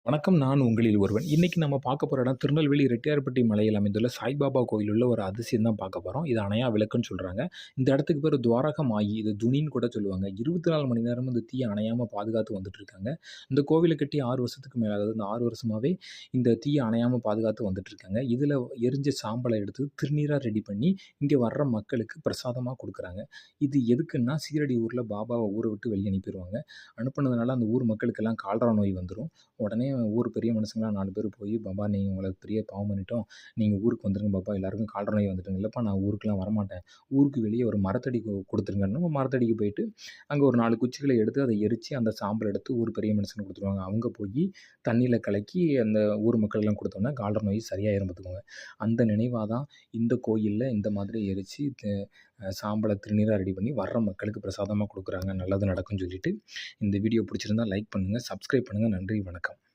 வணக்கம். நான் உங்களில் ஒருவன். இன்னைக்கு நம்ம பார்க்க போற இடம் திருநெல்வேலி ரெட்டியார்பட்டி மலையில் அமைந்துள்ள சாய்பாபா கோயில் உள்ள ஒரு அதிசயம் தான் பார்க்க போறோம். இது அணையா விளக்குன்னு சொல்றாங்க. இந்த இடத்துக்கு பேரு துவாரக மாயி. இது துணின்னு கூட சொல்லுவாங்க. 24 மணி நேரமும் இந்த தீ அணையாம பாதுகாத்து வந்துட்டு இருக்காங்க. இந்த கோவில கட்டி 6 வருஷத்துக்கு மேல ஆகுது. இந்த 6 வருஷமாவே இந்த தீய அணையாம பாதுகாத்து வந்துட்டு இருக்காங்க. இதுல எரிஞ்ச சாம்பல எடுத்து திருநீரா ரெடி பண்ணி இங்க வர்ற மக்களுக்கு பிரசாதமா குடுக்குறாங்க. இது எதுக்குன்னா சீரடி ஊர்ல பாபாவ ஊர விட்டு வெளிய அனுப்பிருவாங்க. அனுப்புனதுனால அந்த ஊர் மக்களுக்கெல்லாம் கால்ரா நோய் வந்துரும். உடனே ஊர் பெரிய மனுஷங்கலாம் 4 பேர் போய், "பாபா நீங்க உங்களுக்கு பெரிய பாவம் பண்ணிட்டோம். நீங்க ஊருக்கு வந்துருங்க பாப்பா. எல்லாருக்கும் கால்ரா நோய் வந்துட்டுங்க." "இல்லப்பா நான் ஊருக்குலாம் வரமாட்டேன். ஊருக்கு வெளிய ஒரு மரத்தடி குடுத்துருங்கன்னு." மரத்தடிக்கு போயிட்டு, அங்க ஒரு 4 குச்சிகள எடுத்து அத எரிச்சு அந்த சாம்பல எடுத்து ஊர் பெரிய மனுஷனுக்கு குடுத்துருவாங்க. அவங்க போயி தண்ணீல கலக்கி அந்த ஊர் மக்களுக்கெல்லாம் குடுத்தோனே கால்ரா நோய் சரியாயிரும் பாத்துக்கோங்க. அந்த நினைவா தான் இந்த கோயில்ல இந்த மாதிரி எரிச்சு சாம்பல திருநீறா ரெடி பண்ணி வர்ற மக்களுக்கு பிரசாதமா குடுக்குறாங்க. நல்லது நடக்கும்னு சொல்லிட்டு, இந்த வீடியோ பிடிச்சிருந்தா லைக் பண்ணுங்க, சப்ஸ்கிரைப் பண்ணுங்க. நன்றி, வணக்கம்.